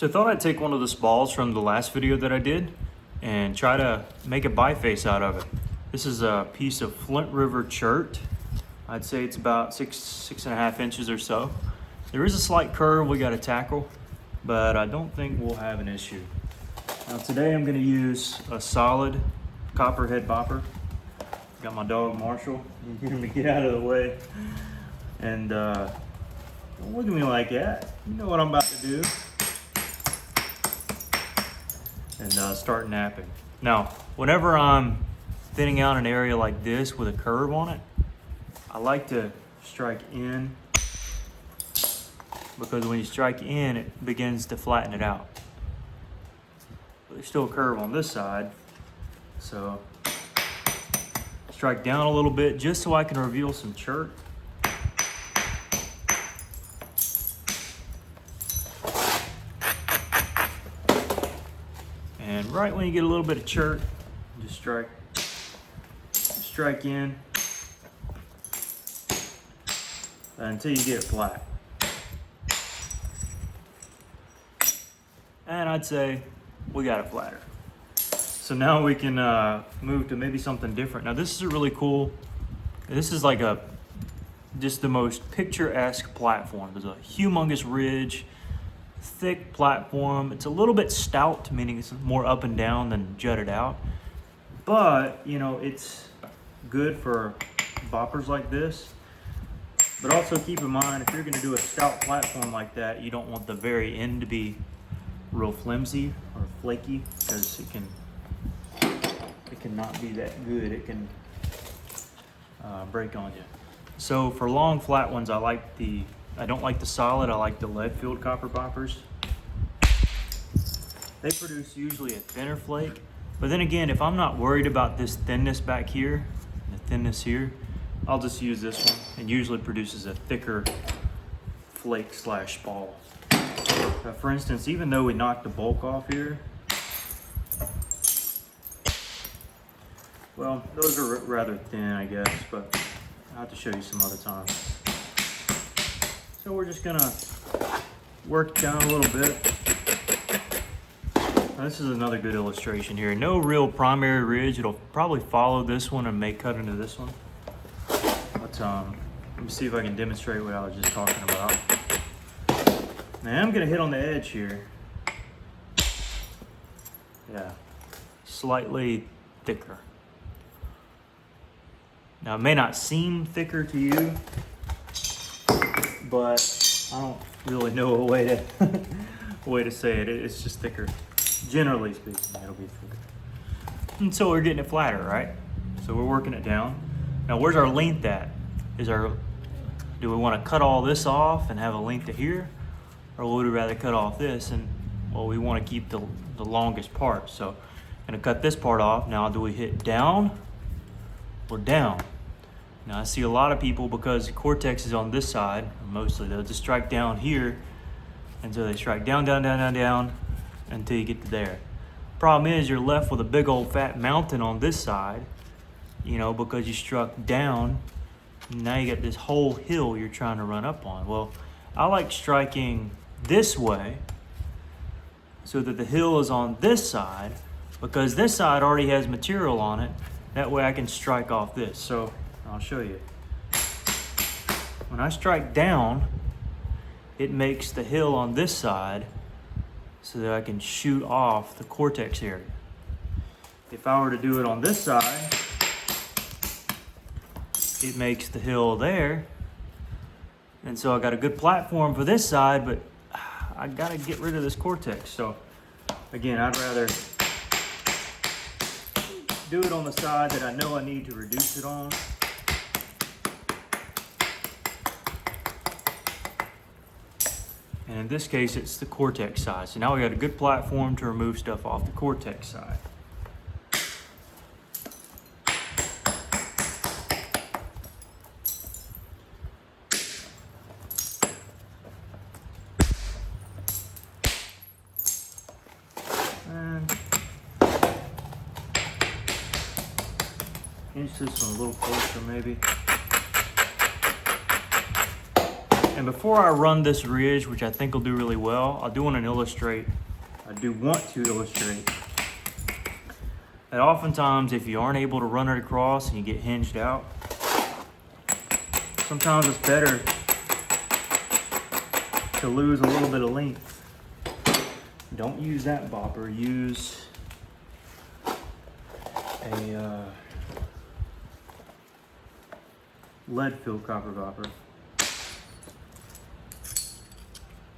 So I thought I'd take one of the Spalls from the last video that I did and try to make a biface out of it. This is a piece of Flint River Chert. I'd say it's about 6.5 inches or so. There is a slight curve we got to tackle, but I don't think we'll have an issue. Now today I'm going to use a solid copperhead bopper. Got my dog Marshall. Get him to get out of the way. And don't look at me like that. You know what I'm about to do. And start napping. Now, whenever I'm thinning out an area like this with a curve on it, I like to strike in, because when you strike in, it begins to flatten it out. But there's still a curve on this side, so strike down a little bit just so I can reveal some chert. And right when you get a little bit of chert, just strike in until you get it flat. And I'd say we got it flatter. So now we can move to maybe something different. Now this is a really cool, this is like just the most picturesque platform. There's a humongous ridge, thick platform. It's a little bit stout, meaning it's more up and down than jutted out. But, you know, it's good for boppers like this. But also keep in mind, if you're gonna do a stout platform like that, you don't want the very end to be real flimsy or flaky, because it cannot be that good. It can break on you. So for long flat ones, I don't like the solid, I like the lead filled copper boppers. They produce usually a thinner flake, but then again, if I'm not worried about this thinness back here, the thinness here, I'll just use this one, and usually produces a thicker flake slash spall. For instance, even though we knocked the bulk off here, well, those are rather thin, I guess, but I'll have to show you some other time. So we're just gonna work down a little bit. Now, this is another good illustration here. No real primary ridge. It'll probably follow this one and may cut into this one. But let me see if I can demonstrate what I was just talking about. Now I'm gonna hit on the edge here. Yeah, slightly thicker. Now it may not seem thicker to you, but I don't really know a way to say it. It's just thicker. Generally speaking, it'll be thicker. And so we're getting it flatter, right? So we're working it down. Now where's our length at? Do we want to cut all this off and have a length to here? Or would we rather cut off this? And well, we want to keep the longest part. So I'm gonna cut this part off. Now do we hit down or down? Now I see a lot of people, because the cortex is on this side, mostly they'll just strike down here. And so they strike down, down, down, down, down until you get to there. Problem is, you're left with a big old fat mountain on this side, you know, because you struck down. Now you got this whole hill you're trying to run up on. Well, I like striking this way so that the hill is on this side, because this side already has material on it. That way I can strike off this. So I'll show you. When I strike down, it makes the hill on this side so that I can shoot off the cortex area. If I were to do it on this side, it makes the hill there. And so I got a good platform for this side, but I gotta get rid of this cortex. So again, I'd rather do it on the side that I know I need to reduce it on. And in this case, it's the cortex side. So now we got a good platform to remove stuff off the cortex side. And inch this one a little closer maybe. And before I run this ridge, which I think will do really well, I do want to illustrate that oftentimes if you aren't able to run it across and you get hinged out, sometimes it's better to lose a little bit of length. Don't use that bopper, use a lead-filled copper bopper.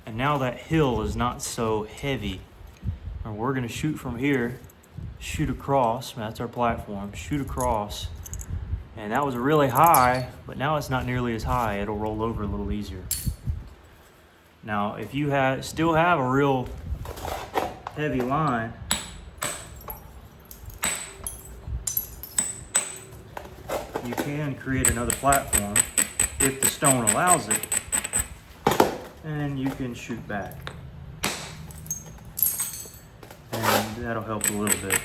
And now that hill is not so heavy. And we're gonna shoot from here, shoot across, that's our platform, shoot across. And that was really high, but now it's not nearly as high. It'll roll over a little easier. Now, if you still have a real heavy line, you can create another platform if the stone allows it, and you can shoot back. And that'll help a little bit.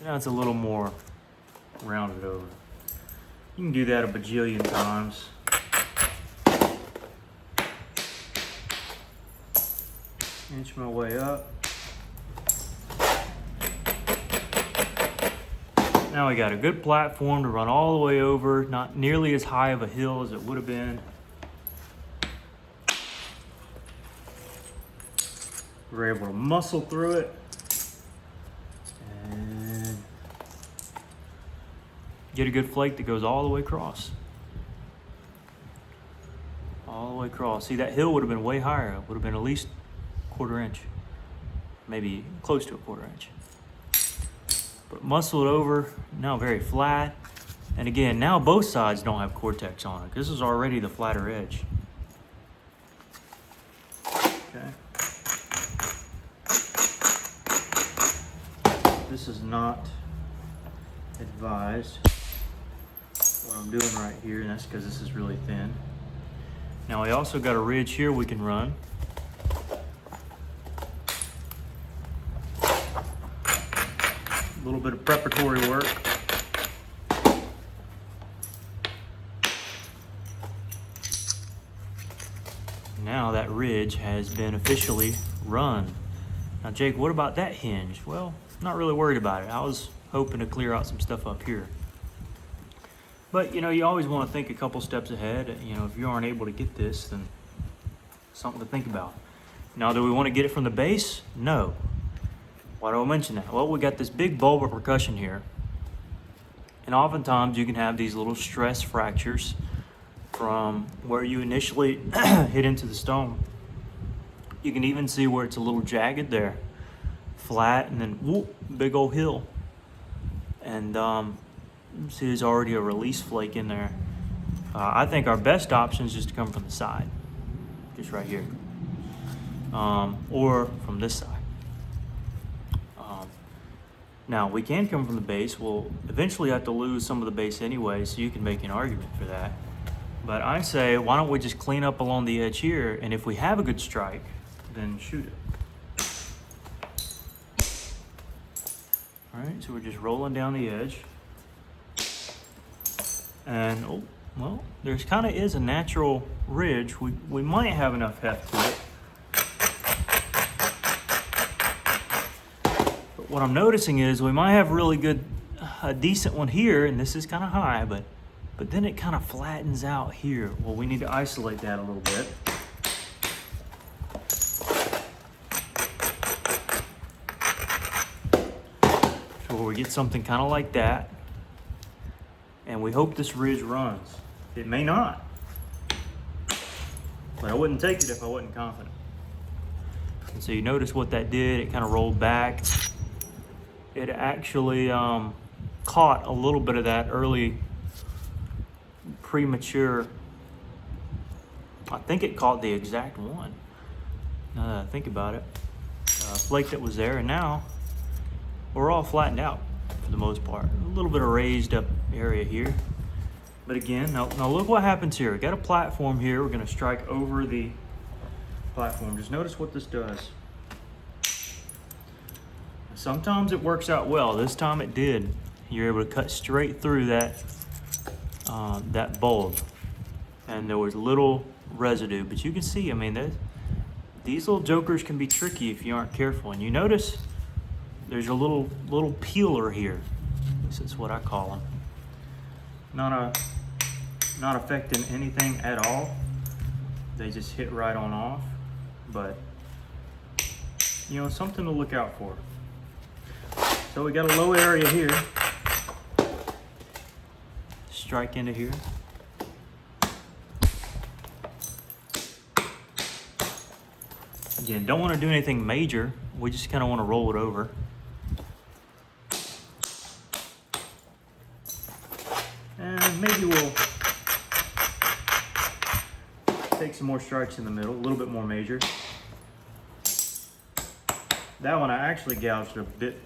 Now it's a little more rounded over. You can do that a bajillion times. Inch my way up. Now we got a good platform to run all the way over, not nearly as high of a hill as it would have been. We're able to muscle through it and get a good flake that goes all the way across. All the way across. See, that hill would have been way higher. It would have been at least a 1/4 inch, maybe close to a 1/4 inch. But muscle it over, now very flat. And again, now both sides don't have Cortex on it. This is already the flatter edge. Okay. This is not advised, what I'm doing right here, and that's because this is really thin. Now we also got a ridge here we can run. A little bit of preparatory work. Now that ridge has been officially run. Now Jake, what about that hinge? Well, not really worried about it. I was hoping to clear out some stuff up here. But you know, you always want to think a couple steps ahead. You know, if you aren't able to get this, then something to think about. Now, do we want to get it from the base? No. Why do I mention that? Well, we got this big bulb of percussion here. And oftentimes you can have these little stress fractures from where you initially hit into the stone. You can even see where it's a little jagged there, flat, and then whoop, big old hill. And see, there's already a release flake in there. I think our best option is just to come from the side, just right here, or from this side. Now, we can come from the base. We'll eventually have to lose some of the base anyway, so you can make an argument for that. But I say, why don't we just clean up along the edge here, and if we have a good strike, then shoot it. All right, so we're just rolling down the edge. And, oh, well, there's kind of is a natural ridge. We might have enough heft to it. What I'm noticing is we might have really good, a decent one here, and this is kind of high, but then it kind of flattens out here. Well, we need to isolate that a little bit. So we get something kind of like that, and we hope this ridge runs. It may not, but I wouldn't take it if I wasn't confident. And so you notice what that did, it kind of rolled back. It actually caught a little bit of that early premature, I think it caught the exact one, now that I think about it, flake that was there, and now we're all flattened out for the most part. A little bit of raised up area here. But again, now look what happens here. We got a platform here, we're gonna strike over the platform. Just notice what this does. Sometimes it works out well. This time it did. You're able to cut straight through that that bulb, and there was little residue. But you can see, I mean, these little jokers can be tricky if you aren't careful. And you notice there's a little peeler here. This is what I call them. Not affecting anything at all. They just hit right on off. But you know, something to look out for. So we got a low area here. Strike into here. Again, don't want to do anything major. We just kind of want to roll it over. And maybe we'll take some more strikes in the middle, a little bit more major. That one I actually gouged a bit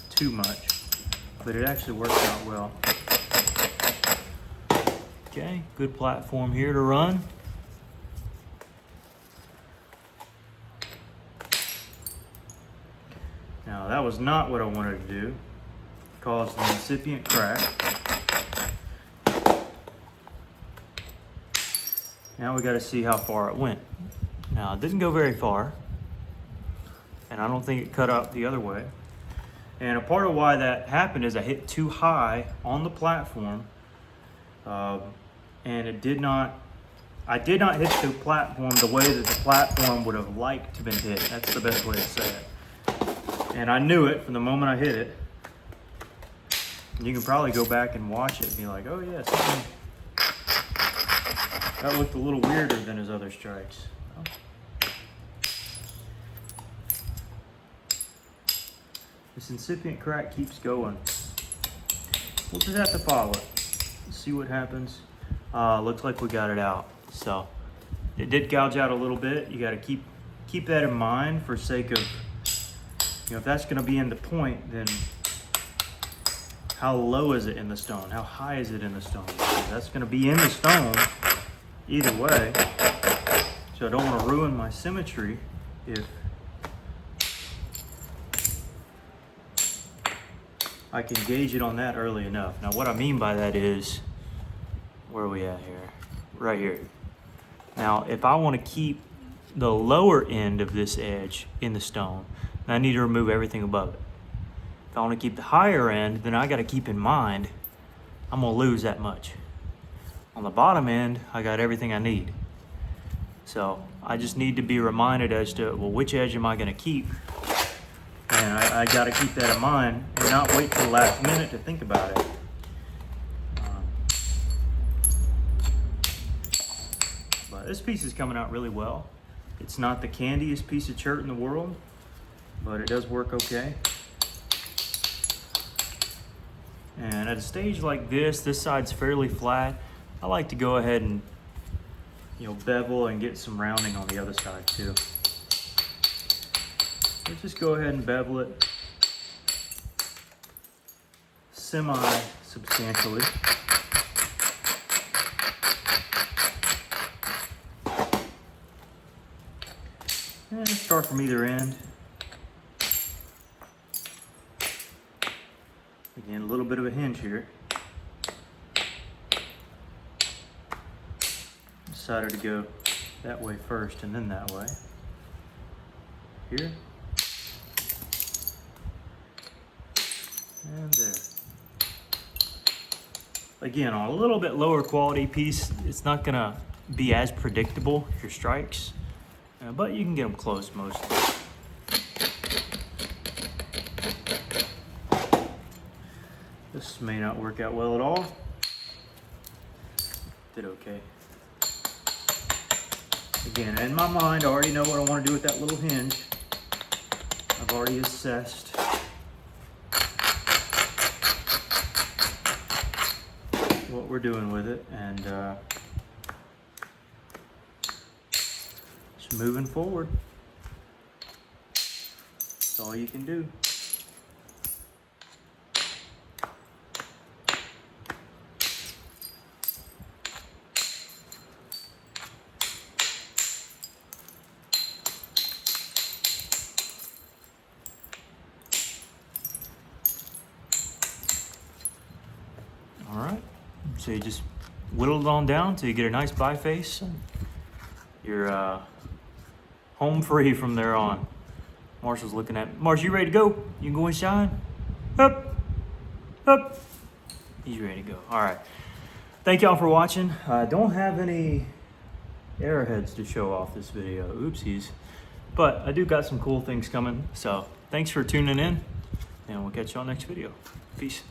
too much, but it actually worked out well. Okay, good platform here to run. Now that was not what I wanted to do. Caused an incipient crack. Now we got to see how far it went. Now it didn't go very far, and I don't think it cut out the other way. And a part of why that happened is I hit too high on the platform, and I did not hit the platform the way that the platform would have liked to have been hit. That's the best way to say it. And I knew it from the moment I hit it. And you can probably go back and watch it and be like, oh yeah, that looked a little weirder than his other strikes. Well, this incipient crack keeps going. We'll just have to follow it. See what happens. Looks like we got it out. So it did gouge out a little bit. You got to keep that in mind for sake of, you know, if that's going to be in the point, then how low is it in the stone? How high is it in the stone? Because that's going to be in the stone either way. So I don't want to ruin my symmetry if I can gauge it on that early enough. Now what I mean by that is, where are we at here? Right here. Now if I want to keep the lower end of this edge in the stone, then I need to remove everything above it. If I want to keep the higher end, then I got to keep in mind I'm going to lose that much. On the bottom end, I got everything I need. So I just need to be reminded as to, well, which edge am I going to keep? And I got to keep that in mind and not wait till the last minute to think about it. But this piece is coming out really well. It's not the candiest piece of chert in the world, but it does work okay. And at a stage like this side's fairly flat. I like to go ahead and, you know, bevel and get some rounding on the other side too. Let's just go ahead and bevel it semi-substantially. And start from either end. Again, a little bit of a hinge here. Decided to go that way first and then that way. Here. And there. Again, on a little bit lower quality piece, it's not gonna be as predictable, your strikes, but you can get them close mostly. This may not work out well at all. Did okay. Again, in my mind, I already know what I want to do with that little hinge. I've already assessed what we're doing with it, and just moving forward. That's all you can do. So you just whittle it on down till you get a nice biface, and you're home free from there on. Marshall's looking at me. Marshall, you ready to go? You can go and shine? Up, up. He's ready to go. All right. Thank y'all for watching. I don't have any arrowheads to show off this video. Oopsies. But I do got some cool things coming. So thanks for tuning in, and we'll catch y'all next video. Peace.